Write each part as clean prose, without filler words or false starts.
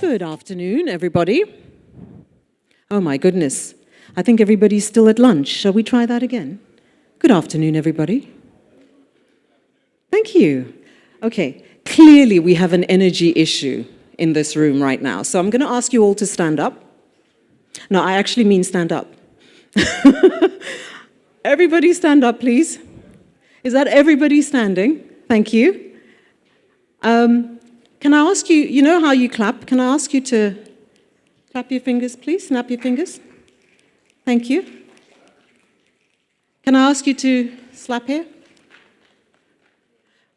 Good afternoon, everybody. Oh my goodness. I think everybody's still at lunch. Shall we try that again? Good afternoon, everybody. Thank you. Okay, clearly we have an energy issue in this room right now. So I'm going to ask you all to stand up. No, I actually mean stand up. Everybody stand up, please. Is that everybody standing? Thank you. Can I ask you, you know how you clap? Can I ask you to clap your fingers, please? Snap your fingers. Thank you. Can I ask you to slap here?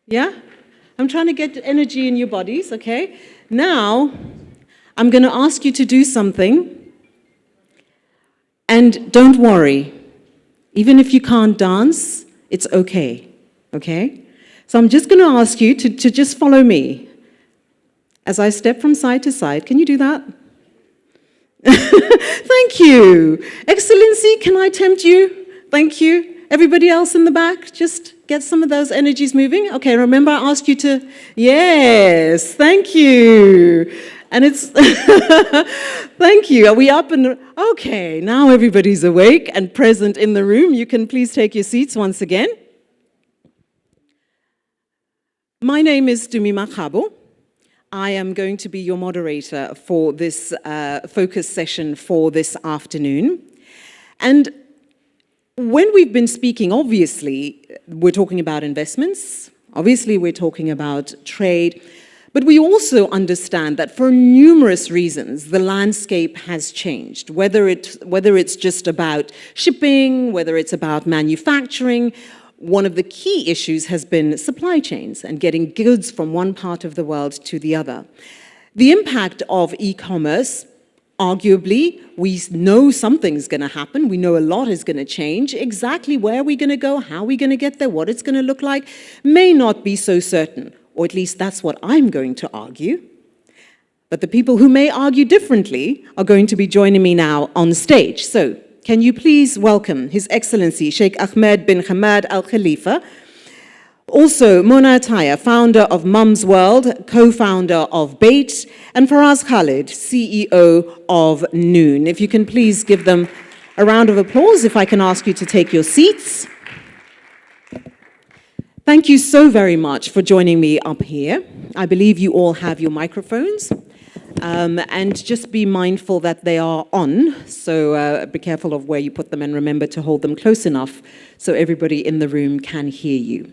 Yeah? I'm trying to get energy in your bodies, okay? Now, I'm going to ask you to do something. And don't worry. Even if you can't dance, it's okay, okay? So I'm just going to ask you to just follow me. As I step from side to side, can you do that? Thank you. Excellency, can I tempt you? Thank you. Everybody else in the back, just get some of those energies moving. Okay, remember I asked you to, yes, thank you. And it's, thank you. Are we up and, okay, now everybody's awake and present in the room. You can please take your seats once again. My name is Tumi Makgabo. I am going to be your moderator for this focus session for this afternoon. And when we've been speaking, obviously, we're talking about investments. Obviously, we're talking about trade. But we also understand that for numerous reasons, the landscape has changed, whether it's just about shipping, whether it's about manufacturing. One of the key issues has been supply chains and getting goods from one part of the world to the other. The impact of e-commerce, arguably, we know something's going to happen. We know a lot is going to change. Exactly where we're going to go, how we're going to get there, what it's going to look like, may not be so certain. Or at least that's what I'm going to argue. But the people who may argue differently are going to be joining me now on stage. So, can you please welcome His Excellency Shaikh Ahmed bin Hamad Al Khalifa, also Mona Ataya, founder of Mumzworld, co-founder of Bayt, and Faraz Khalid, CEO of Noon. If you can please give them a round of applause, if I can ask you to take your seats. Thank you so very much for joining me up here. I believe you all have your microphones. And just be mindful that they are on, so be careful of where you put them and remember to hold them close enough so everybody in the room can hear you.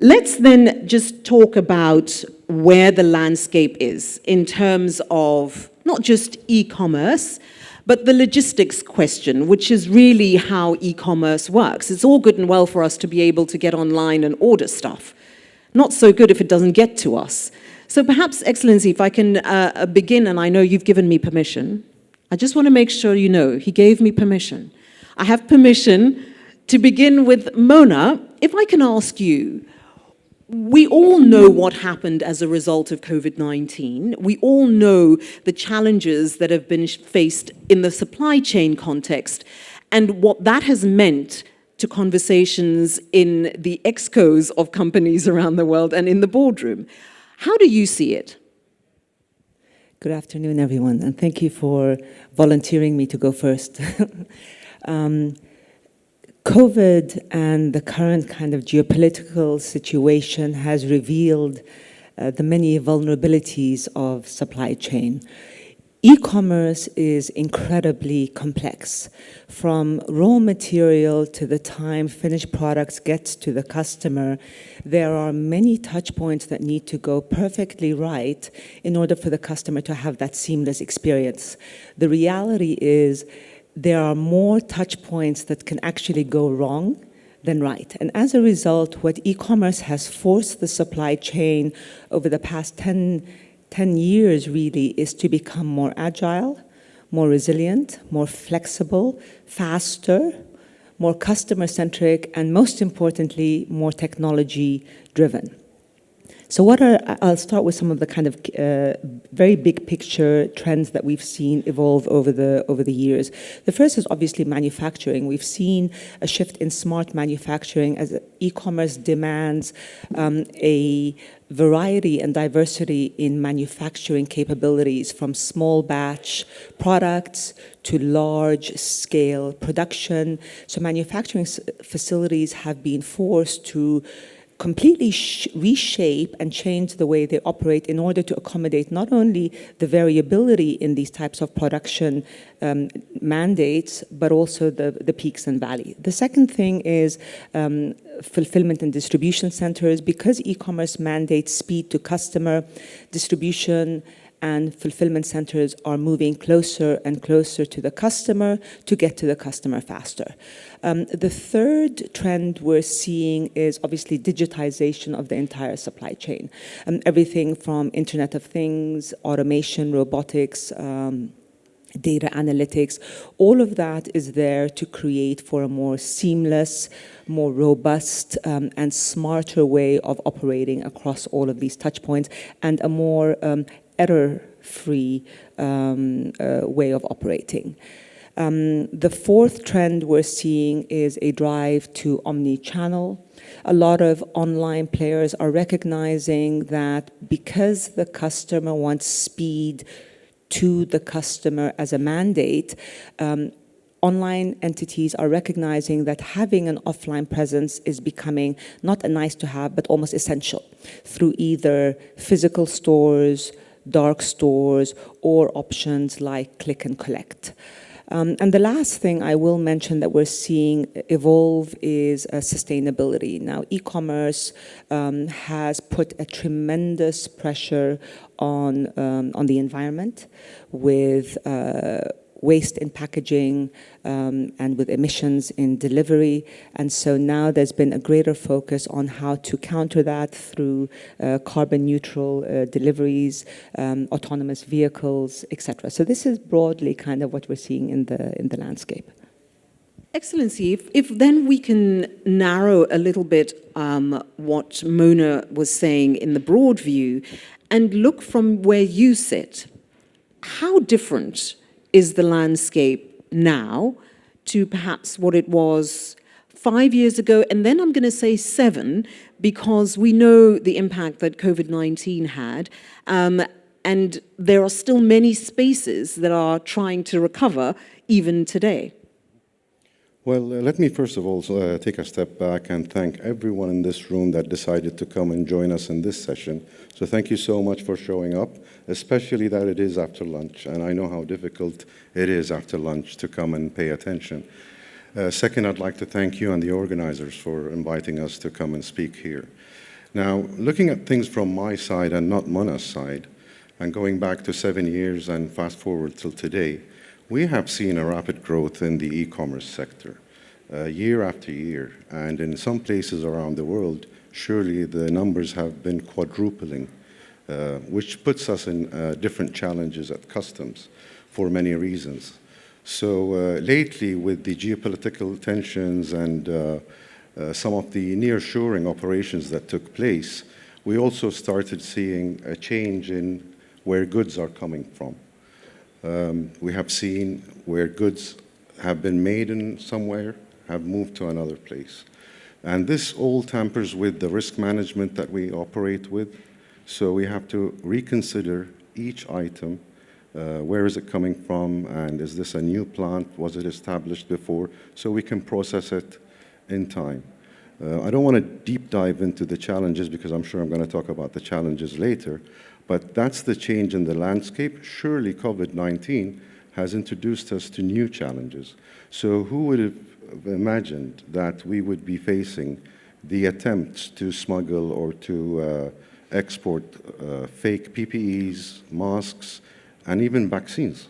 Let's then just talk about where the landscape is in terms of not just e-commerce, but the logistics question, which is really how e-commerce works. It's all good and well for us to be able to get online and order stuff. Not so good if it doesn't get to us. So perhaps, Excellency, if I can begin, and I know you've given me permission, I just want to make sure you know, he gave me permission. I have permission to begin with Mona. If I can ask you, we all know what happened as a result of COVID-19. We all know the challenges that have been faced in the supply chain context and what that has meant to conversations in the excos of companies around the world and in the boardroom. How do you see it? Good afternoon, everyone, and thank you for volunteering me to go first. COVID and the current kind of geopolitical situation has revealed the many vulnerabilities of supply chain. E-commerce is incredibly complex. From raw material to the time finished products get to the customer, there are many touch points that need to go perfectly right in order for the customer to have that seamless experience. The reality is there are more touch points that can actually go wrong than right. And as a result, what e-commerce has forced the supply chain over the past 10 years really is to become more agile, more resilient, more flexible, faster, more customer-centric, and most importantly, more technology-driven. So I'll start with some of the kind of very big picture trends that we've seen evolve over the years. The first is obviously manufacturing. We've seen a shift in smart manufacturing as e-commerce demands a variety and diversity in manufacturing capabilities, from small batch products to large scale production. So manufacturing facilities have been forced to completely reshape and change the way they operate in order to accommodate not only the variability in these types of production mandates, but also the peaks and valleys. The second thing is fulfillment and distribution centers. Because e-commerce mandates speed to customer, distribution and fulfillment centers are moving closer and closer to the customer to get to the customer faster. The third trend we're seeing is obviously digitization of the entire supply chain. Everything from Internet of Things, automation, robotics, data analytics, all of that is there to create for a more seamless, more robust, and smarter way of operating across all of these touch points, and a more error-free way of operating. The fourth trend we're seeing is a drive to omni-channel. A lot of online players are recognizing that because the customer wants speed to the customer as a mandate, online entities are recognizing that having an offline presence is becoming not a nice to have, but almost essential, through either physical stores, dark stores, or options like click and collect. And the last thing I will mention that we're seeing evolve is sustainability. Now, e-commerce has put a tremendous pressure on the environment with waste in packaging and with emissions in delivery. And so now there's been a greater focus on how to counter that through carbon neutral deliveries, autonomous vehicles, etc. So this is broadly kind of what we're seeing in the landscape. Excellency, if then we can narrow a little bit what Mona was saying in the broad view and look from where you sit, how different is the landscape now to perhaps what it was 5 years ago? And then I'm going to say 7, because we know the impact that COVID-19 had. And there are still many spaces that are trying to recover even today. Well, let me first of all take a step back and thank everyone in this room that decided to come and join us in this session. So thank you so much for showing up, especially that it is after lunch, and I know how difficult it is after lunch to come and pay attention. Second, I'd like to thank you and the organizers for inviting us to come and speak here. Now, looking at things from my side and not Mona's side, and going back to 7 years and fast forward till today, we have seen a rapid growth in the e-commerce sector, year after year, and in some places around the world, surely the numbers have been quadrupling, which puts us in different challenges at customs for many reasons. So lately, with the geopolitical tensions and some of the nearshoring operations that took place, we also started seeing a change in where goods are coming from. We have seen where goods have been made in somewhere, have moved to another place. And this all tampers with the risk management that we operate with. So we have to reconsider each item. Where is it coming from? And is this a new plant? Was it established before? So we can process it in time. I don't want to deep dive into the challenges because I'm sure I'm going to talk about the challenges later. But that's the change in the landscape. Surely COVID-19 has introduced us to new challenges. So who would have imagined that we would be facing the attempts to smuggle or to export fake PPEs, masks, and even vaccines?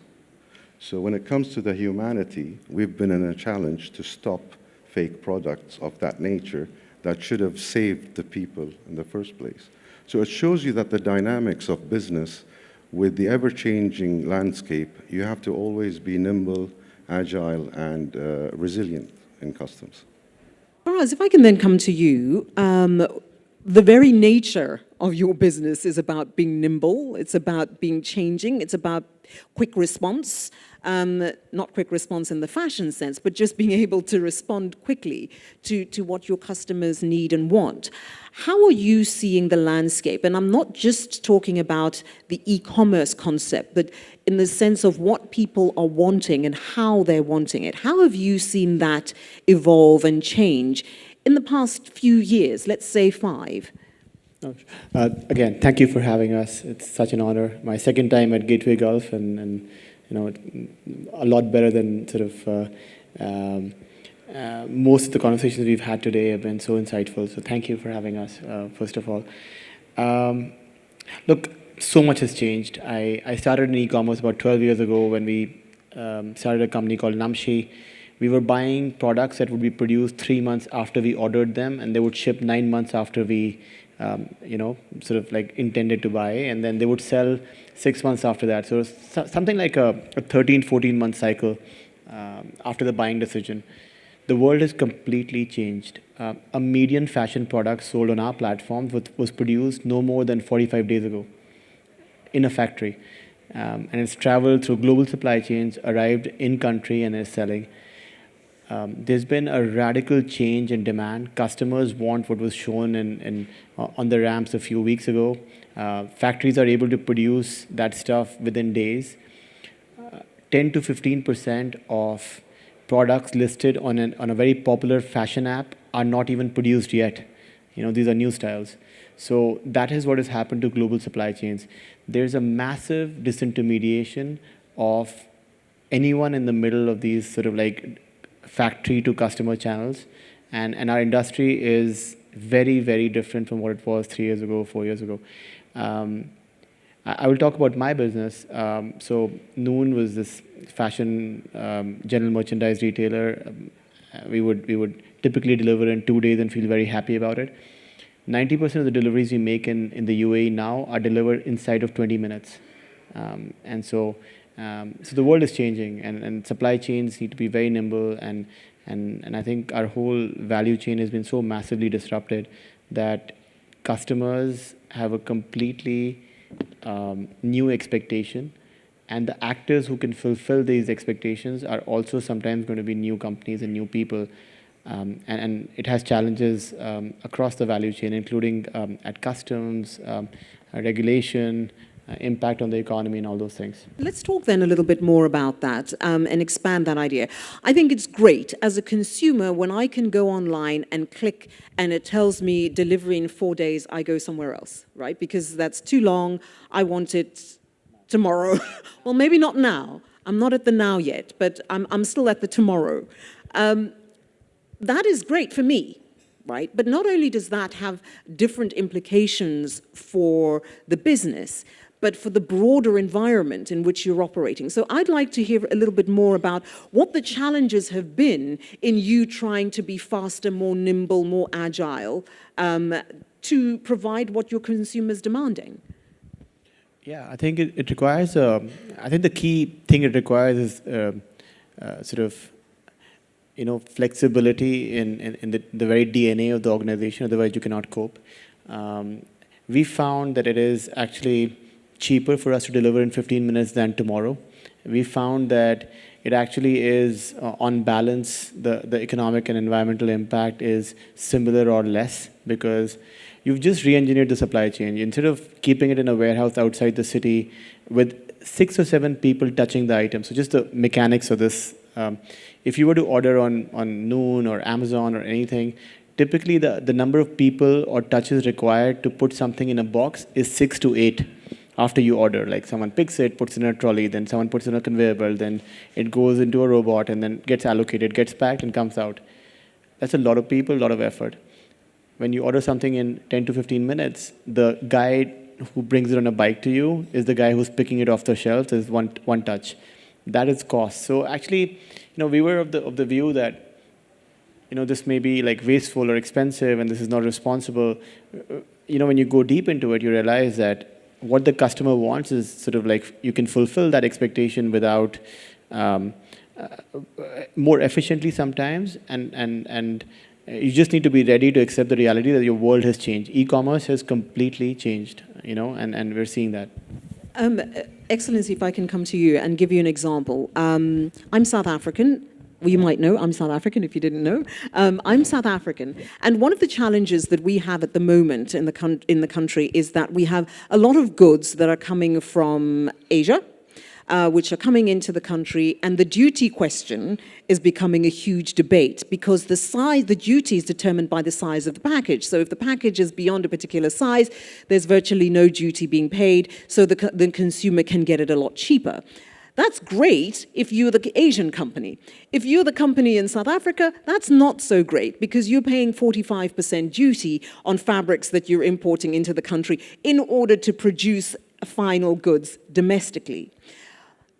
So when it comes to the humanity, we've been in a challenge to stop fake products of that nature that should have saved the people in the first place. So it shows you that the dynamics of business with the ever-changing landscape, you have to always be nimble, agile, and resilient in customs. Faraz, if I can then come to you, the very nature of your business is about being nimble, it's about being changing, it's about quick response, not quick response in the fashion sense, but just being able to respond quickly to what your customers need and want. How are you seeing the landscape? And I'm not just talking about the e-commerce concept, but in the sense of what people are wanting and how they're wanting it. How have you seen that evolve and change in the past few years, let's say 5? Again, thank you for having us. It's such an honor. My second time at Gateway Gulf, and you know, a lot better than sort of most of the conversations we've had today have been so insightful. So thank you for having us, first of all. Look, so much has changed. I started in e-commerce about 12 years ago when we started a company called Namshi. We were buying products that would be produced 3 months after we ordered them, and they would ship 9 months after we, sort of like intended to buy, and then they would sell 6 months after that. So it was something like a 13, 14-month cycle after the buying decision. The world has completely changed. A median fashion product sold on our platform was produced no more than 45 days ago in a factory. And it's traveled through global supply chains, arrived in country, and is selling. There's been a radical change in demand. Customers want what was shown on the ramps a few weeks ago. Factories are able to produce that stuff within days. 10 to 15% of products listed on a very popular fashion app are not even produced yet. These are new styles. So that is what has happened to global supply chains. There's a massive disintermediation of anyone in the middle of these sort of like factory to customer channels, and our industry is very, very different from what it was 3 years ago, 4 years ago. I will talk about my business. So Noon was this fashion general merchandise retailer. We would typically deliver in 2 days and feel very happy about it. 90% of the deliveries we make in the UAE now are delivered inside of 20 minutes. So the world is changing, and supply chains need to be very nimble, and I think our whole value chain has been so massively disrupted that customers have a completely new expectation, and the actors who can fulfill these expectations are also sometimes going to be new companies and new people. And it has challenges across the value chain, including at customs, regulation, impact on the economy, and all those things. Let's talk then a little bit more about that and expand that idea. I think it's great as a consumer when I can go online and click and it tells me delivery in 4 days, I go somewhere else, right? Because that's too long. I want it tomorrow. Well, maybe not now. I'm not at the now yet, but I'm still at the tomorrow. That is great for me, right? But not only does that have different implications for the business, but for the broader environment in which you're operating. So I'd like to hear a little bit more about what the challenges have been in you trying to be faster, more nimble, more agile, to provide what your consumers demanding. Yeah, I think it requires, I think the key thing it requires is sort of, flexibility in the very DNA of the organization, otherwise you cannot cope. We found that it is actually cheaper for us to deliver in 15 minutes than tomorrow. We found that it actually is, on balance, the economic and environmental impact is similar or less, because you've just re-engineered the supply chain. Instead of keeping it in a warehouse outside the city with 6 or 7 people touching the item, so just the mechanics of this, if you were to order on Noon or Amazon or anything, typically the number of people or touches required to put something in a box is 6 to 8 after you order. Like someone picks it, puts it in a trolley, then someone puts it in a conveyor belt, then it goes into a robot and then gets allocated, gets packed and comes out. That's a lot of people, a lot of effort. When you order something in 10 to 15 minutes, the guy who brings it on a bike to you is the guy who's picking it off the shelves. Is one touch. That is cost. So actually, we were of the view that, this may be like wasteful or expensive and this is not responsible. When you go deep into it, you realize that what the customer wants is sort of like you can fulfill that expectation without more efficiently sometimes and You just need to be ready to accept the reality that your world has changed. E-commerce has completely changed, and we're seeing that. Excellency, if I can come to you and give you an example. I'm South African. Well, you might know I'm South African if you didn't know. I'm South African. And one of the challenges that we have at the moment in the country is that we have a lot of goods that are coming from Asia, which are coming into the country, and the duty question is becoming a huge debate because the duty is determined by the size of the package. So if the package is beyond a particular size, there's virtually no duty being paid, so the consumer can get it a lot cheaper. That's great if you're the Asian company. If you're the company in South Africa, that's not so great because you're paying 45% duty on fabrics that you're importing into the country in order to produce final goods domestically.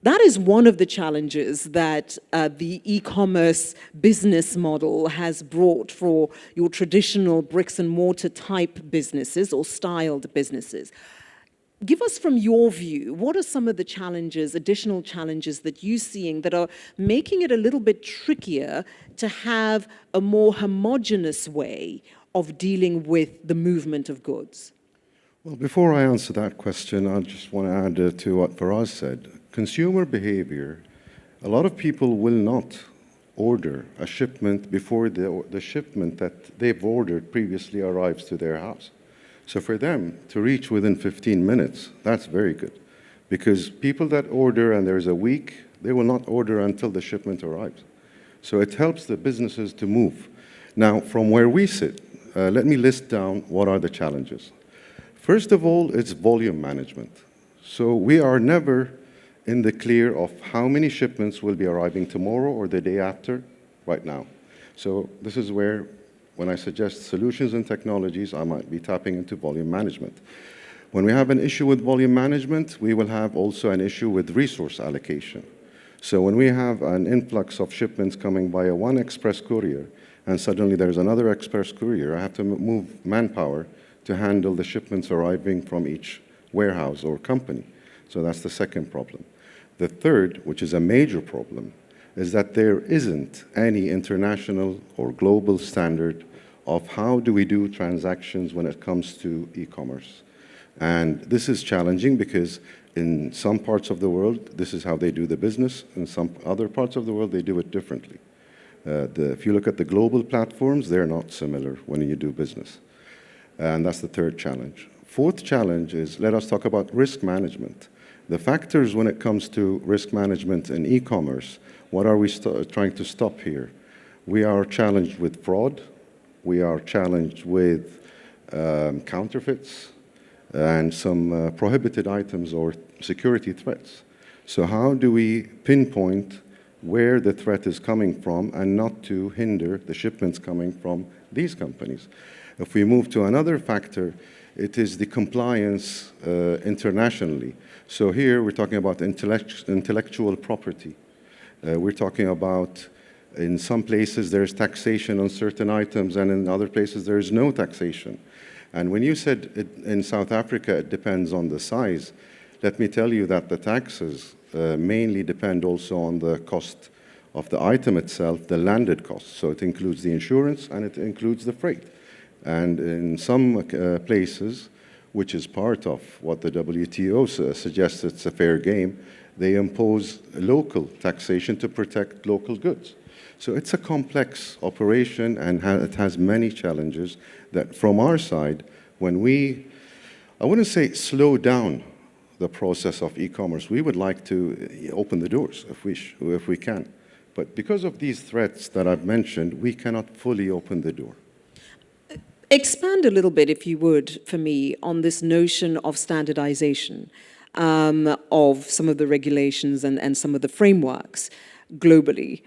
That is one of the challenges that the e-commerce business model has brought for your traditional bricks and mortar type businesses or styled businesses. Give us from your view, what are some of the challenges, additional challenges that you're seeing that are making it a little bit trickier to have a more homogeneous way of dealing with the movement of goods? Well, before I answer that question, I just want to add to what Faraz said. Consumer behavior, a lot of people will not order a shipment before the shipment that they've ordered previously arrives to their house. So for them to reach within 15 minutes, that's very good. Because people that order and there's a week, they will not order until the shipment arrives. So it helps the businesses to move. Now, from where we sit, let me list down what are the challenges. First of all, it's volume management. So we are never in the clear of how many shipments will be arriving tomorrow or the day after right now. So this is where, when I suggest solutions and technologies, I might be tapping into volume management. When we have an issue with volume management, we will have also an issue with resource allocation. So when we have an influx of shipments coming via one express courier, and suddenly there's another express courier, I have to move manpower to handle the shipments arriving from each warehouse or company. So that's the second problem. The third, which is a major problem, is that there isn't any international or global standard of how do we do transactions when it comes to e-commerce. And this is challenging because in some parts of the world, this is how they do the business. In some other parts of the world, they do it differently. If you look at the global platforms, they're not similar when you do business. And that's the third challenge. Fourth challenge is, let us talk about risk management. The factors when it comes to risk management in e-commerce, what are we trying to stop here? We are challenged with fraud. We are challenged with counterfeits and some prohibited items or security threats. So how do we pinpoint where the threat is coming from and not to hinder the shipments coming from these companies? If we move to another factor, it is the compliance internationally. So here we're talking about intellectual property. We're talking about, in some places there's taxation on certain items and in other places there is no taxation. And when you said in South Africa it depends on the size, let me tell you that the taxes mainly depend also on the cost of the item itself, the landed cost. So it includes the insurance and it includes the freight. And in some places, which is part of what the WTO suggests it's a fair game, they impose local taxation to protect local goods. So it's a complex operation and it has many challenges that from our side, when we, I wouldn't say slow down the process of e-commerce, we would like to open the doors if we can. But because of these threats that I've mentioned, we cannot fully open the door. Expand a little bit, if you would, for me, on this notion of standardization of some of the regulations and some of the frameworks globally.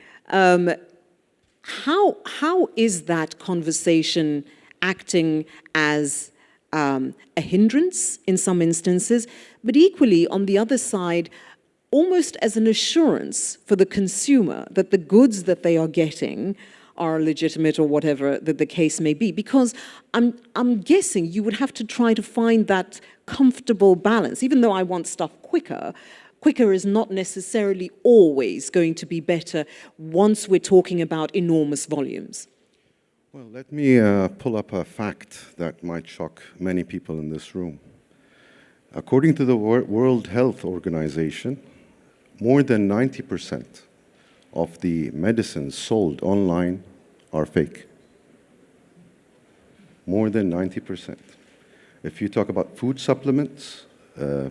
How is that conversation acting as a hindrance in some instances, but equally, on the other side, almost as an assurance for the consumer that the goods that they are getting are legitimate or whatever the case may be? Because I'm guessing you would have to try to find that comfortable balance. Even though I want stuff quicker is not necessarily always going to be better once we're talking about enormous volumes. Well, let me pull up a fact that might shock many people in this room. According to the World Health Organization, more than 90% of the medicines sold online are fake. More than 90%. If you talk about food supplements,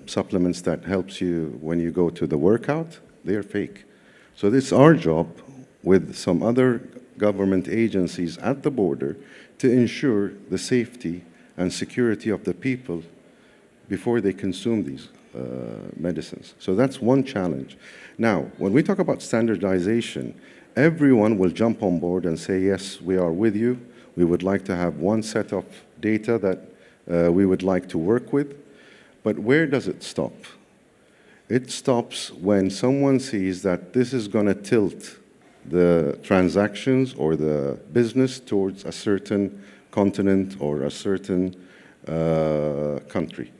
supplements that helps you when you go to the workout, they're fake. So it's our job with some other government agencies at the border to ensure the safety and security of the people before they consume these medicines. So that's one challenge. Now, when we talk about standardization, everyone will jump on board and say, yes, we are with you. We would like to have one set of data that we would like to work with. But where does it stop? It stops when someone sees that this is going to tilt the transactions or the business towards a certain continent or a certain country.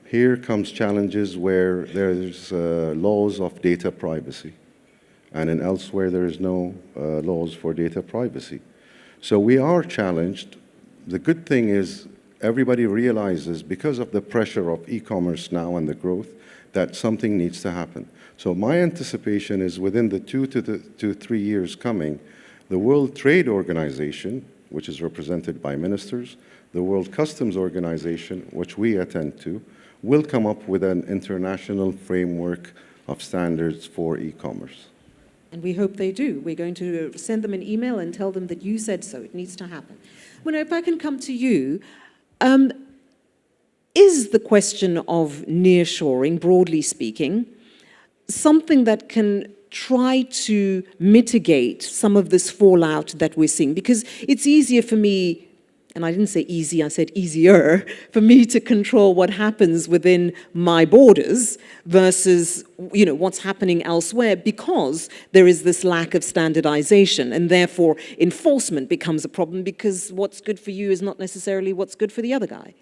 Here comes challenges where there's laws of data privacy, and in elsewhere there is no laws for data privacy. So we are challenged. The good thing is everybody realizes, because of the pressure of e-commerce now and the growth, that something needs to happen. So my anticipation is within the 2 to 3 years coming, the World Trade Organization, which is represented by ministers, the World Customs Organization, which we attend to, will come up with an international framework of standards for e-commerce. And we hope they do. We're going to send them an email and tell them that you said so. It needs to happen. Well, if I can come to you, is the question of nearshoring, broadly speaking, something that can try to mitigate some of this fallout that we're seeing? Because it's easier for me, and I didn't say easy, I said easier, for me to control what happens within my borders versus, what's happening elsewhere, because there is this lack of standardization, and therefore enforcement becomes a problem because what's good for you is not necessarily what's good for the other guy.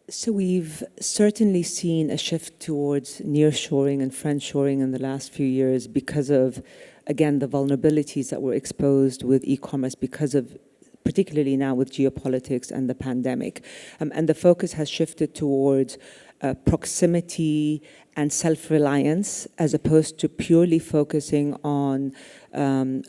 So we've certainly seen a shift towards nearshoring and friendshoring in the last few years because of, again, the vulnerabilities that were exposed with e-commerce because of, particularly now with geopolitics and the pandemic. And the focus has shifted towards proximity and self-reliance as opposed to purely focusing on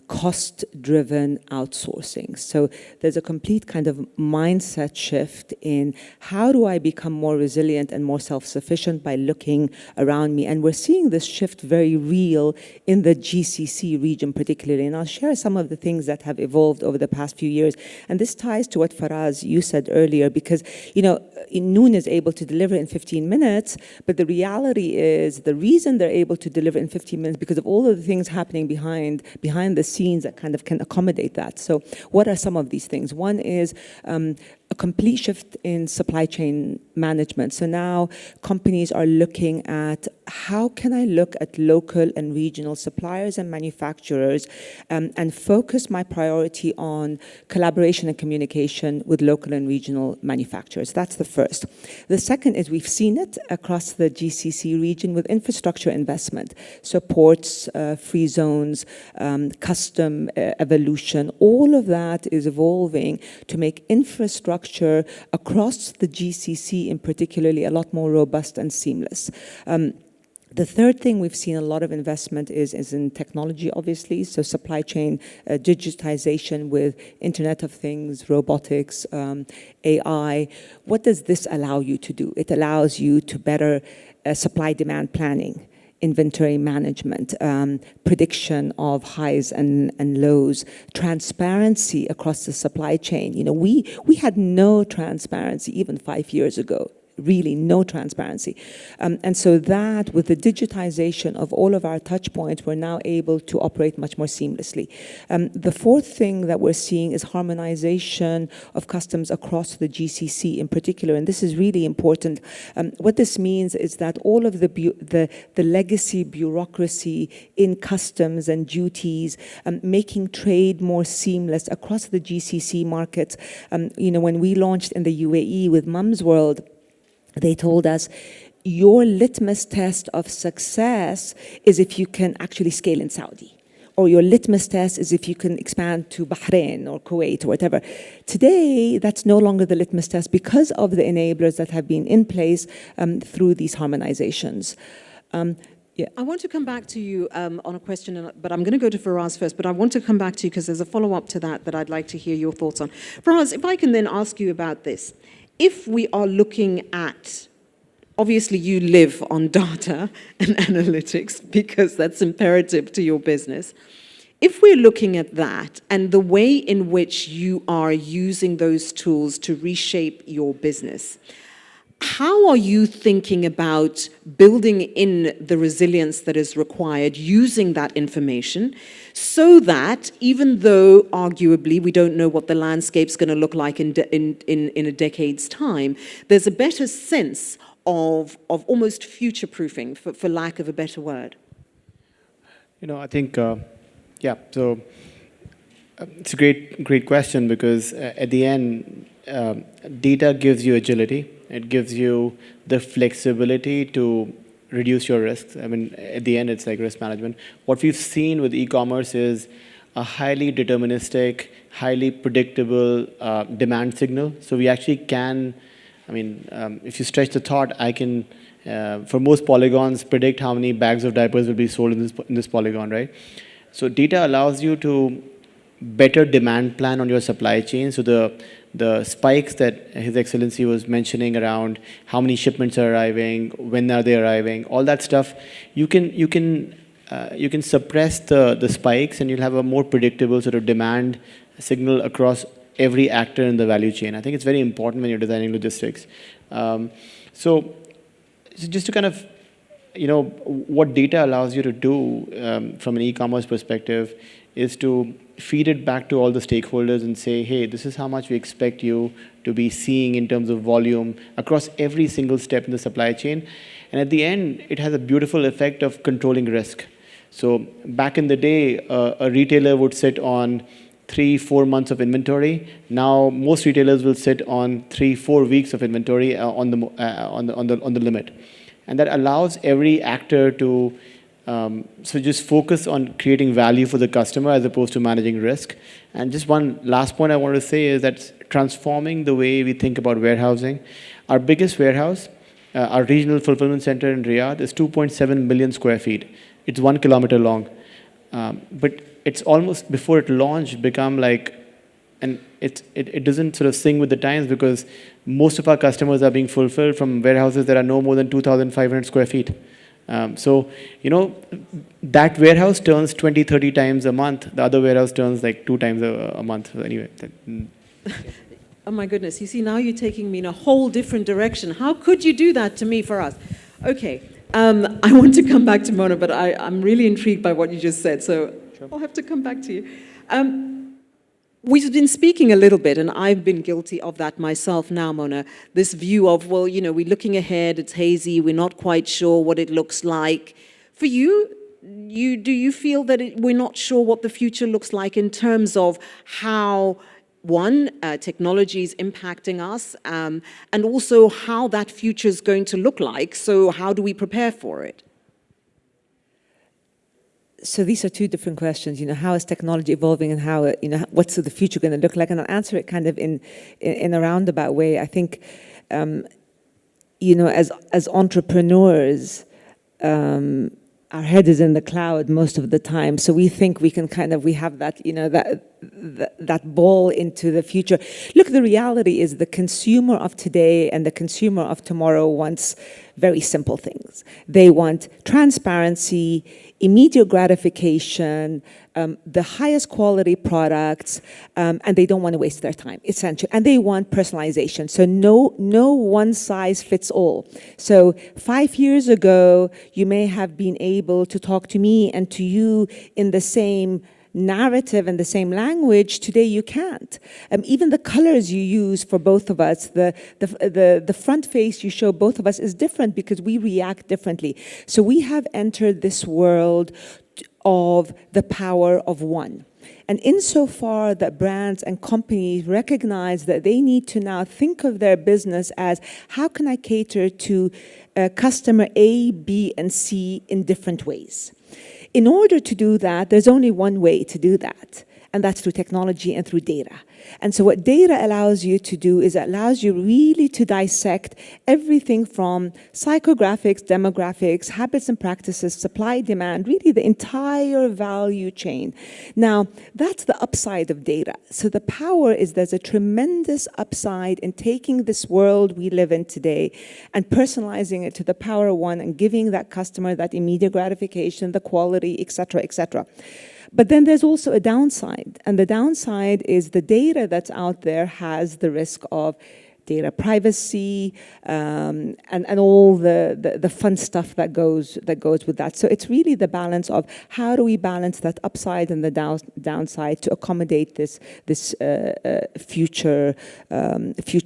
cost-driven outsourcing. So there's a complete kind of mindset shift in how do I become more resilient and more self-sufficient by looking around me. And we're seeing this shift very real in the GCC region particularly. And I'll share some of the things that have evolved over the past few years. And this ties to what Faraz, you said earlier, because, Noon is able to deliver in 15 minutes, but the reality is the reason they're able to deliver in 15 minutes because of all of the things happening behind the scenes that kind of can accommodate that. So what are some of these things? One is a complete shift in supply chain management. So now companies are looking at how can I look at local and regional suppliers and manufacturers and focus my priority on collaboration and communication with local and regional manufacturers. That's the first. The second is we've seen it across the GCC region with infrastructure investment. So ports, free zones, custom evolution, all of that is evolving to make infrastructure across the GCC in particularly a lot more robust and seamless. The third thing we've seen a lot of investment is in technology, obviously. So supply chain digitization with Internet of Things, robotics, AI. What does this allow you to do? It allows you to better supply-demand planning, inventory management, prediction of highs and lows, transparency across the supply chain. We had no transparency even 5 years ago. Really no transparency. And so that with the digitization of all of our touch points, we're now able to operate much more seamlessly. The fourth thing that we're seeing is harmonization of customs across the GCC in particular, and this is really important. What this means is that all of the legacy bureaucracy in customs and duties, making trade more seamless across the GCC markets. When we launched in the UAE with Mumzworld, they told us, your litmus test of success is if you can actually scale in Saudi. or your litmus test is if you can expand to Bahrain or Kuwait or whatever. Today, that's no longer the litmus test because of the enablers that have been in place through these harmonizations. Yeah. I want to come back to you on a question, but I'm going to go to Faraz first, but I want to come back to you because there's a follow-up to that I'd like to hear your thoughts on. Faraz, if I can then ask you about this. If we are looking at, obviously you live on data and analytics because that's imperative to your business. If we're looking at that and the way in which you are using those tools to reshape your business, how are you thinking about building in the resilience that is required using that information so that even though arguably we don't know what the landscape's going to look like in a decade's time, there's a better sense of almost future-proofing, for lack of a better word? I think, yeah, so it's a great question because at the end, data gives you agility. It gives you the flexibility to reduce your risks. I mean, at the end, it's like risk management. What we've seen with e-commerce is a highly deterministic, highly predictable demand signal. So we actually can, if you stretch the thought, I can, for most polygons, predict how many bags of diapers will be sold in this polygon, right? So data allows you to better demand plan on your supply chain. So the spikes that His Excellency was mentioning around how many shipments are arriving, when are they arriving, all that stuff, you can suppress the spikes and you'll have a more predictable sort of demand signal across every actor in the value chain. I think it's very important when you're designing logistics. So just to kind of, what data allows you to do from an e-commerce perspective is to feed it back to all the stakeholders and say, hey, this is how much we expect you to be seeing in terms of volume across every single step in the supply chain. And at the end, it has a beautiful effect of controlling risk. So back in the day, a retailer would sit on 3-4 months of inventory. Now, most retailers will sit on 3-4 weeks of inventory on the limit. And that allows every actor to so just focus on creating value for the customer as opposed to managing risk. And just one last point I want to say is that transforming the way we think about warehousing. Our biggest warehouse, our regional fulfillment center in Riyadh, is 2.7 million square feet. It's 1 kilometer long. But it's almost, before it launched, become like, and it doesn't sort of sing with the times because most of our customers are being fulfilled from warehouses that are no more than 2,500 square feet. So, that warehouse turns 20-30 times a month. The other warehouse turns like 2 times a month. So anyway. Oh my goodness, you see, now you're taking me in a whole different direction. How could you do that to me, Faraz? Okay, I want to come back to Mona, but I'm really intrigued by what you just said, so sure. I'll have to come back to you. We've been speaking a little bit, and I've been guilty of that myself now, Mona, this view of, well, we're looking ahead, it's hazy, we're not quite sure what it looks like. For you, do you feel that we're not sure what the future looks like in terms of how, one, technology is impacting us, and also how that future is going to look like, so how do we prepare for it? So these are two different questions. How is technology evolving, and how, what's the future going to look like? And I'll answer it kind of in a roundabout way. I think, as entrepreneurs, our head is in the cloud most of the time. So we think we can we have that, that ball into the future. Look, the reality is the consumer of today and the consumer of tomorrow wants very simple things. They want transparency, immediate gratification, the highest quality products, and they don't want to waste their time, essentially. And they want personalization. So no one size fits all. So 5 years ago, you may have been able to talk to me and to you in the same narrative and the same language. Today you can't. Even the colors you use for both of us, the front face you show both of us is different because we react differently. So we have entered this world of the power of one. And insofar that brands and companies recognize that they need to now think of their business as, how can I cater to customer A, B, and C in different ways? In order to do that, there's only one way to do that, and that's through technology and through data. And so what data allows you to do is it allows you really to dissect everything from psychographics, demographics, habits and practices, supply, demand, really the entire value chain. Now, that's the upside of data. So the power is there's a tremendous upside in taking this world we live in today and personalizing it to the power of one and giving that customer that immediate gratification, the quality, et cetera, et cetera. But then there's also a downside, and the downside is the data that's out there has the risk of data privacy and all the fun stuff that goes with that. So it's really the balance of how do we balance that upside and the downside to accommodate this future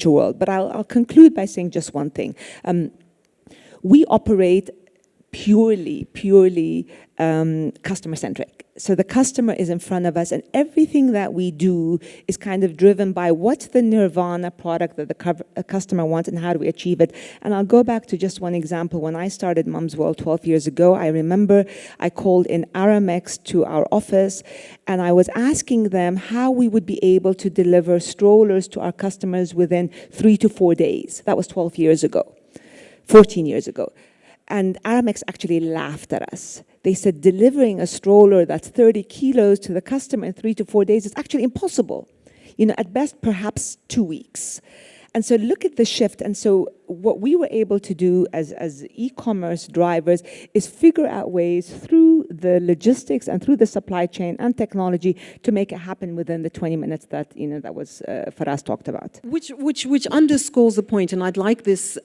world. But I'll conclude by saying just one thing. We operate purely customer-centric. So the customer is in front of us, and everything that we do is kind of driven by what's the nirvana product that the customer wants and how do we achieve it. And I'll go back to just one example. When I started Mumzworld 12 years ago, I remember I called in Aramex to our office, and I was asking them how we would be able to deliver strollers to our customers within 3 to 4 days. That was 12 years ago, 14 years ago. And Aramex actually laughed at us. They said delivering a stroller that's 30 kilos to the customer in 3 to 4 days is actually impossible. You know, at best, perhaps 2 weeks. And so look at the shift. And so what we were able to do as e-commerce drivers is figure out ways through the logistics and through the supply chain and technology to make it happen within the 20 minutes that, that was Faraz talked about. Which underscores the point, and I'd like this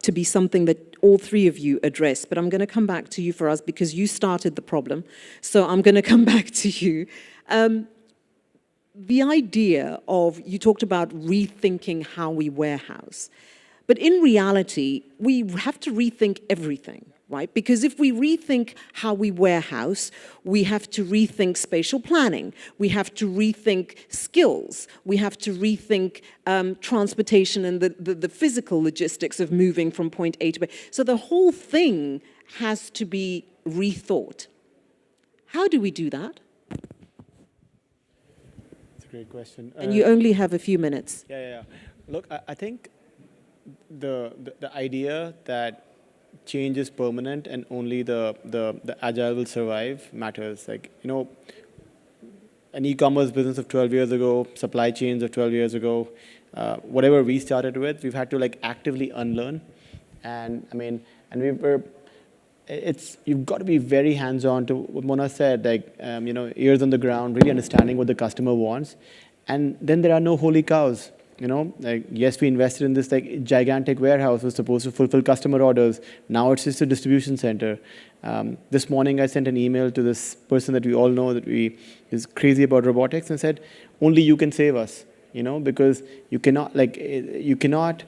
to be something that all three of you address, but I'm going to come back to you, Faraz, because you started the problem. So I'm going to come back to you. The idea of, you talked about rethinking how we warehouse, but in reality, we have to rethink everything, right? Because if we rethink how we warehouse, we have to rethink spatial planning, we have to rethink skills, we have to rethink transportation and the physical logistics of moving from point A to B. So the whole thing has to be rethought. How do we do that? That's a great question. And you only have a few minutes. Yeah. Look, I think the idea that change is permanent and only the agile will survive matters. Like, an e-commerce business of 12 years ago, supply chains of 12 years ago, whatever we started with, we've had to actively unlearn. And you've got to be very hands-on to what Mona said, ears on the ground, really understanding what the customer wants. And then there are no holy cows. Yes, we invested in this gigantic warehouse was supposed to fulfill customer orders. Now it's just a distribution center. This morning I sent an email to this person that we all know that is crazy about robotics and said, only you can save us, because you cannot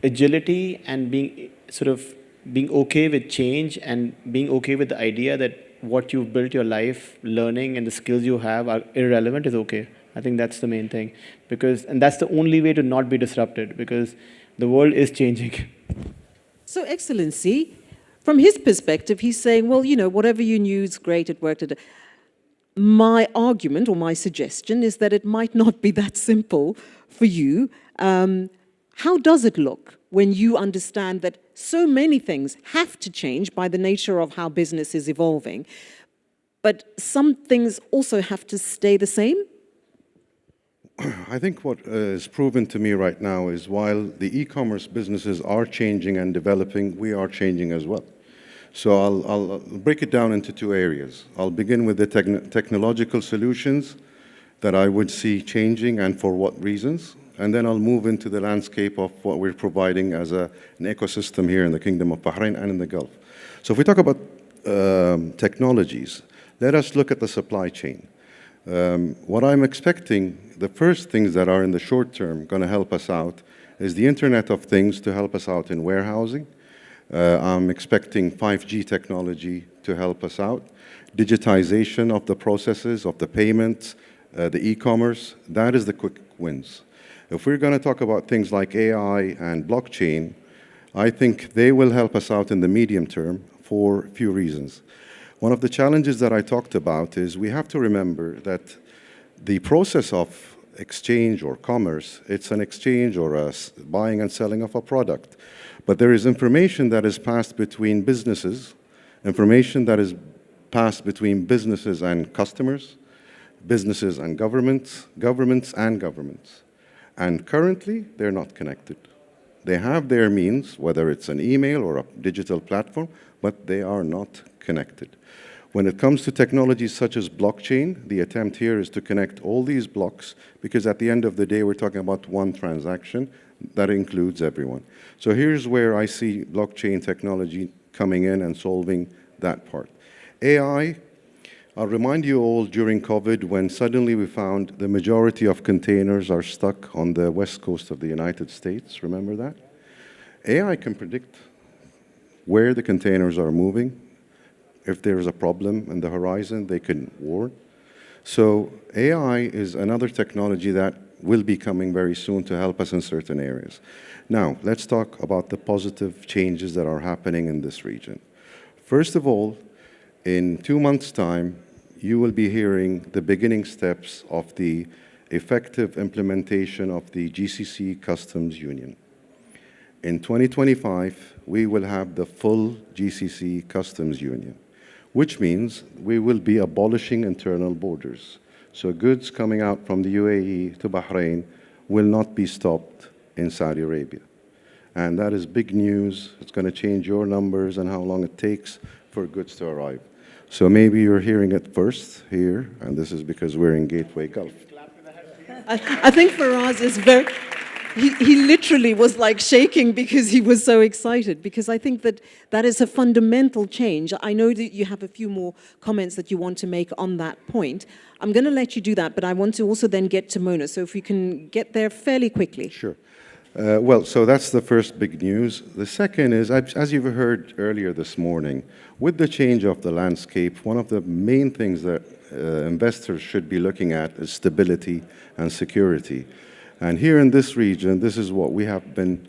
agility and being okay with change and being okay with the idea that what you've built your life learning and the skills you have are irrelevant is okay. I think that's the main thing, and that's the only way to not be disrupted, because the world is changing. So, Excellency, from his perspective, he's saying, well, whatever you knew is great, it worked. My argument or my suggestion is that it might not be that simple for you. How does it look when you understand that so many things have to change by the nature of how business is evolving, but some things also have to stay the same? I think what is proven to me right now is while the e-commerce businesses are changing and developing, we are changing as well. So I'll break it down into two areas. I'll begin with the technological solutions that I would see changing and for what reasons. And then I'll move into the landscape of what we're providing as an ecosystem here in the Kingdom of Bahrain and in the Gulf. So if we talk about technologies, let us look at the supply chain. What I'm expecting, the first things that are in the short term going to help us out is the Internet of Things to help us out in warehousing. I'm expecting 5G technology to help us out. Digitization of the processes, of the payments, the e-commerce, that is the quick wins. If we're going to talk about things like AI and blockchain, I think they will help us out in the medium term for a few reasons. One of the challenges that I talked about is we have to remember that the process of exchange or commerce, it's an exchange or a buying and selling of a product. But there is information that is passed between businesses, information that is passed between businesses and customers, businesses and governments, governments and governments. And currently, they're not connected. They have their means, whether it's an email or a digital platform, but they are not connected. When it comes to technologies such as blockchain, the attempt here is to connect all these blocks, because at the end of the day, we're talking about one transaction that includes everyone. So here's where I see blockchain technology coming in and solving that part. AI, I'll remind you all during COVID when suddenly we found the majority of containers are stuck on the west coast of the United States. Remember that? AI can predict where the containers are moving. If there's a problem in the horizon, they can warn. So AI is another technology that will be coming very soon to help us in certain areas. Now, let's talk about the positive changes that are happening in this region. First of all, in 2 months' time, you will be hearing the beginning steps of the effective implementation of the GCC Customs Union. In 2025, we will have the full GCC Customs Union, which means we will be abolishing internal borders. So goods coming out from the UAE to Bahrain will not be stopped in Saudi Arabia. And that is big news. It's going to change your numbers and how long it takes for goods to arrive. So maybe you're hearing it first here, and this is because we're in Gateway Gulf. I think Faraz is very... He literally was like shaking because he was so excited, because I think that that is a fundamental change. I know that you have a few more comments that you want to make on that point. I'm going to let you do that, but I want to also then get to Mona. So if we can get there fairly quickly. Sure. Well, so that's the first big news. The second is, as you've heard earlier this morning, with the change of the landscape, one of the main things that investors should be looking at is stability and security. And here in this region, this is what we have been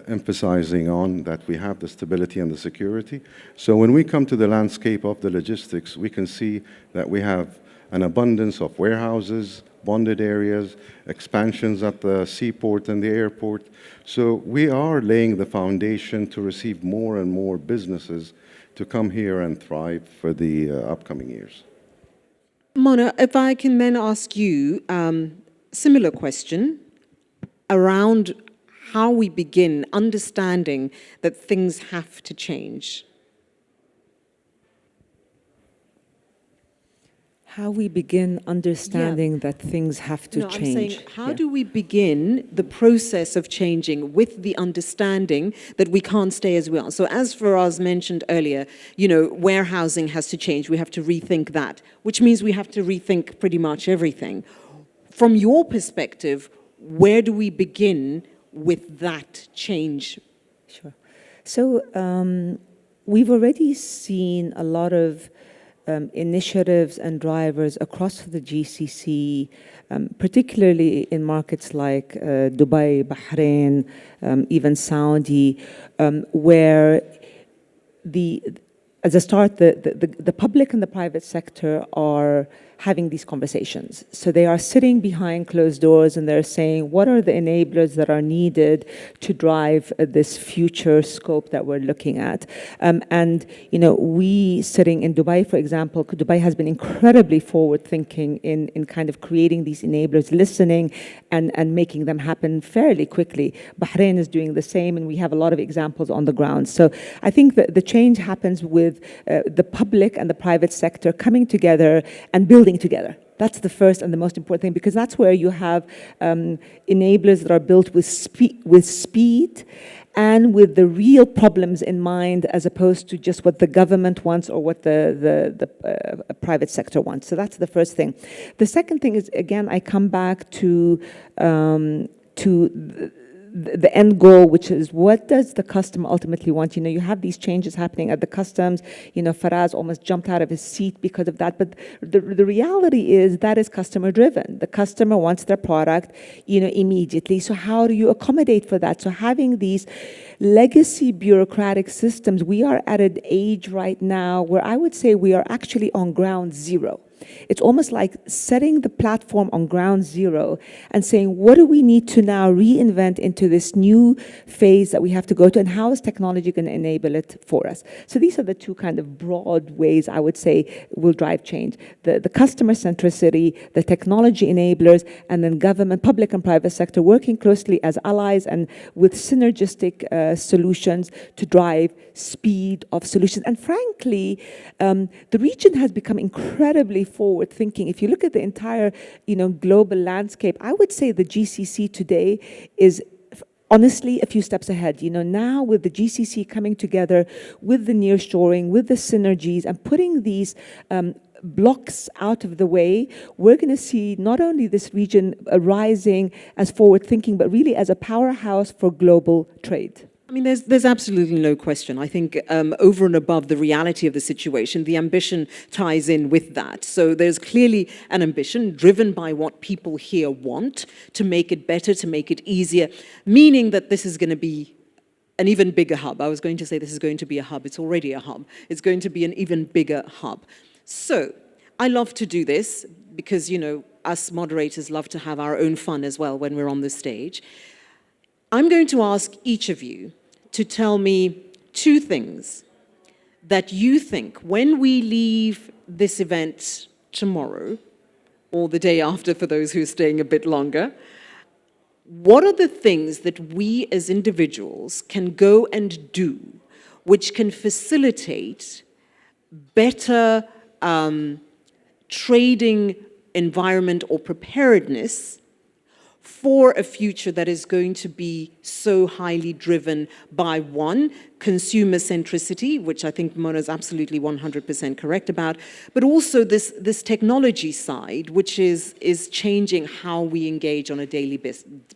emphasizing on, that we have the stability and the security. So when we come to the landscape of the logistics, we can see that we have an abundance of warehouses, bonded areas, expansions at the seaport and the airport. So we are laying the foundation to receive more and more businesses to come here and thrive for the upcoming years. Mona, if I can then ask you, similar question around how we begin understanding that things have to change. How we begin understanding that things have to change. I'm saying, how do we begin the process of changing with the understanding that we can't stay as we are? So as Faraz mentioned earlier, warehousing has to change. We have to rethink that, which means we have to rethink pretty much everything. From your perspective, where do we begin with that change? Sure. So we've already seen a lot of initiatives and drivers across the GCC, particularly in markets like Dubai, Bahrain, even Saudi, where as a start, the public and the private sector are having these conversations. So they are sitting behind closed doors and they're saying, what are the enablers that are needed to drive this future scope that we're looking at? We sitting in Dubai, for example, Dubai has been incredibly forward-thinking in kind of creating these enablers, listening and making them happen fairly quickly. Bahrain is doing the same, and we have a lot of examples on the ground. So I think that the change happens with the public and the private sector coming together and building together. That's the first and the most important thing, because that's where you have enablers that are built with speed and with the real problems in mind, as opposed to just what the government wants or what the private sector wants. So that's the first thing. The second thing is, again, I come back to the end goal, which is what does the customer ultimately want? You have these changes happening at the customs. Faraz almost jumped out of his seat because of that. But the reality is that is customer driven. The customer wants their product, immediately. So how do you accommodate for that? So having these legacy bureaucratic systems, we are at an age right now where I would say we are actually on ground zero. It's almost like setting the platform on ground zero and saying, what do we need to now reinvent into this new phase that we have to go to, and how is technology going to enable it for us? So these are the two kind of broad ways I would say will drive change. The customer centricity, the technology enablers, and then government, public and private sector working closely as allies and with synergistic solutions to drive speed of solutions. And frankly, the region has become incredibly forward thinking. If you look at the entire, global landscape, I would say the GCC today is honestly a few steps ahead. Now with the GCC coming together, with the nearshoring, with the synergies, and putting these blocks out of the way, we're going to see not only this region rising as forward thinking, but really as a powerhouse for global trade. I mean, there's absolutely no question. I think over and above the reality of the situation, the ambition ties in with that. So there's clearly an ambition driven by what people here want to make it better, to make it easier, meaning that this is going to be an even bigger hub. I was going to say this is going to be a hub. It's already a hub. It's going to be an even bigger hub. So I love to do this because, us moderators love to have our own fun as well when we're on the stage. I'm going to ask each of you to tell me two things that you think when we leave this event tomorrow, or the day after for those who are staying a bit longer, what are the things that we as individuals can go and do which can facilitate better trading environment or preparedness for a future that is going to be so highly driven by, one, consumer centricity, which I think Mona is absolutely 100% correct about, but also this technology side, which is changing how we engage on a daily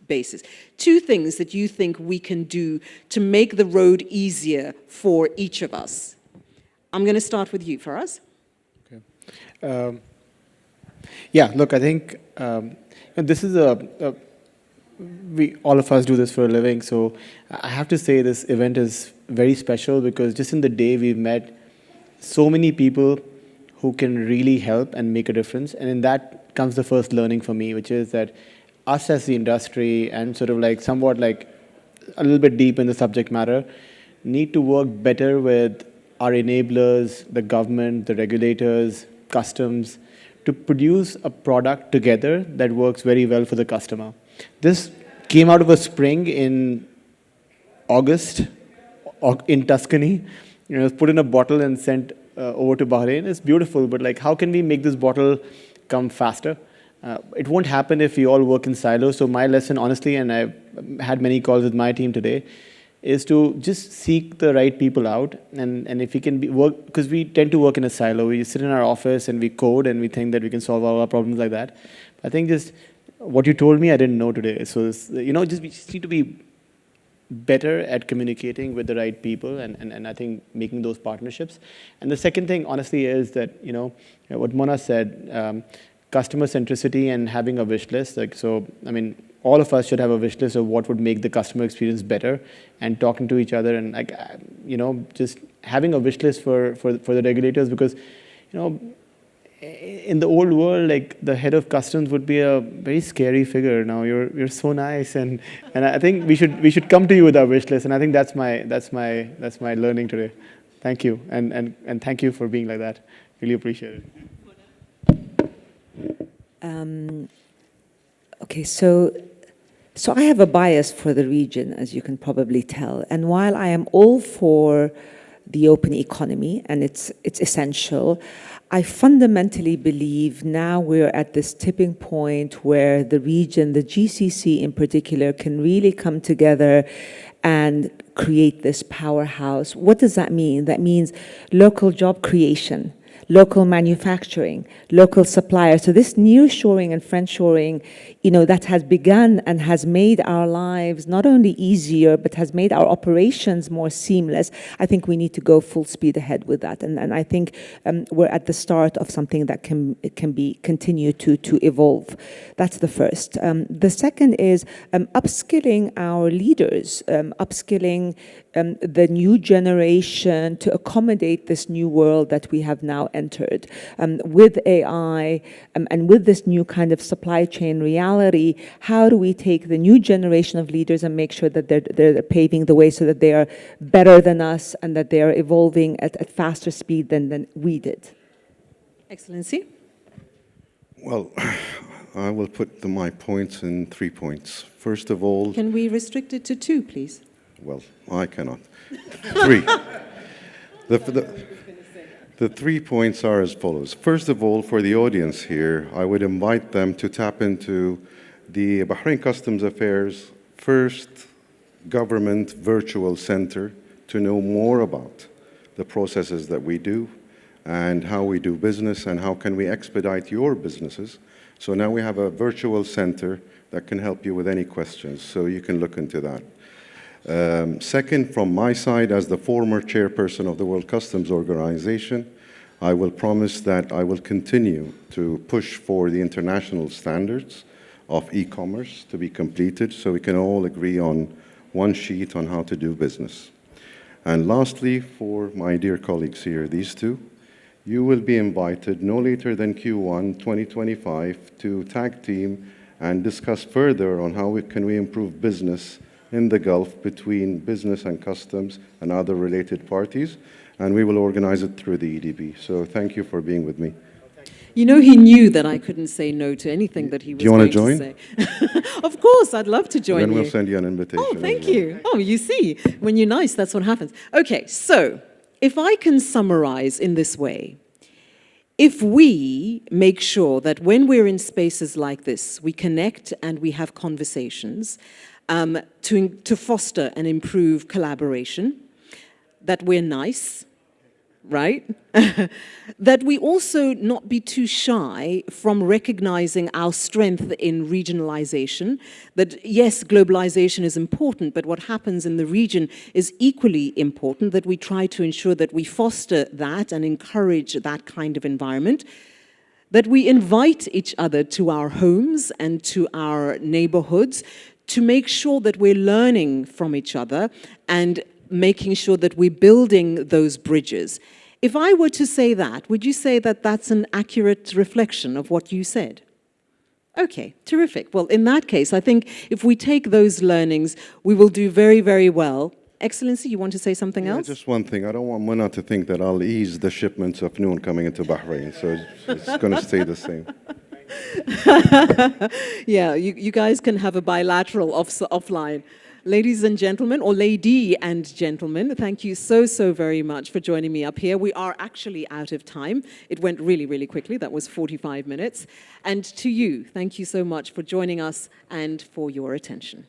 basis. Two things that you think we can do to make the road easier for each of us. I'm going to start with you, Faraz. Okay. Yeah, look, I think this is all of us do this for a living, so I have to say this event is very special because just in the day we've met so many people who can really help and make a difference, and in that comes the first learning for me, which is that us as the industry and sort of like somewhat like a little bit deep in the subject matter need to work better with our enablers, the government, the regulators, customs, to produce a product together that works very well for the customer. This came out of a spring in August in Tuscany. It was put in a bottle and sent over to Bahrain. It's beautiful, but like, how can we make this bottle come faster? It won't happen if we all work in silos. So my lesson, honestly, and I've had many calls with my team today, is to just seek the right people out, and if we can work, because we tend to work in a silo. We sit in our office and we code and we think that we can solve all our problems like that. I think just what you told me, I didn't know today. So we just need to be better at communicating with the right people, and I think making those partnerships. And the second thing, honestly, is that what Mona said, customer centricity and having a wish list. Like, so I mean, all of us should have a wish list of what would make the customer experience better, and talking to each other, and like just having a wish list for the regulators, because in the old world, like the head of customs would be a very scary figure. Now you're so nice, and I think we should come to you with our wish list, and I think that's my learning today. Thank you, and thank you for being like that. Really appreciate it. Okay, so I have a bias for the region, as you can probably tell. And while I am all for the open economy, and it's essential, I fundamentally believe now we're at this tipping point where the region, the GCC in particular, can really come together and create this powerhouse. What does that mean? That means local job creation. local manufacturing, local suppliers. So this nearshoring and friendshoring, that has begun and has made our lives not only easier, but has made our operations more seamless. I think we need to go full speed ahead with that. And I think we're at the start of something that can continue to evolve. That's the first. The second is upskilling our leaders, upskilling the new generation to accommodate this new world that we have now entered. With AI and with this new kind of supply chain reality, how do we take the new generation of leaders and make sure that they're paving the way so that they are better than us and that they are evolving at faster speed than we did? Excellency? Well, I will put my points in 3 points. First of all... Can we restrict it to 2, please? Well, I cannot. 3. The 3 points are as follows. First of all, for the audience here, I would invite them to tap into the Bahrain Customs Affairs first government virtual center to know more about the processes that we do and how we do business and how can we expedite your businesses. So now we have a virtual center that can help you with any questions, so you can look into that. Second, from my side, as the former chairperson of the World Customs Organization, I will promise that I will continue to push for the international standards of e-commerce to be completed so we can all agree on one sheet on how to do business. And lastly, for my dear colleagues here, these two, you will be invited no later than Q1 2025 to tag team and discuss further on how we can improve business in the Gulf between business and customs and other related parties, and we will organize it through the EDB. So thank you for being with me. He knew that I couldn't say no to anything that he was going to say. Do you want to join? Of course, I'd love to join you. Then we'll send you an invitation. Oh, thank you. Oh, you see, when you're nice, that's what happens. Okay, so if I can summarize in this way, if we make sure that when we're in spaces like this, we connect and we have conversations, to foster and improve collaboration, that we're nice, right? That we also not be too shy from recognizing our strength in regionalization, that yes, globalization is important, but what happens in the region is equally important, that we try to ensure that we foster that and encourage that kind of environment, that we invite each other to our homes and to our neighborhoods to make sure that we're learning from each other and making sure that we're building those bridges. If I were to say that, would you say that that's an accurate reflection of what you said? Okay, terrific. Well, in that case, I think if we take those learnings, we will do very, very well. Excellency, you want to say something else? Just one thing. I don't want Mona to think that I'll ease the shipments of noon coming into Bahrain, so it's going to stay the same. Yeah, you guys can have a bilateral offline. Ladies and gentlemen, or lady and gentlemen, thank you so very much for joining me up here. We are actually out of time. It went really, really quickly. That was 45 minutes. And to you, thank you so much for joining us and for your attention.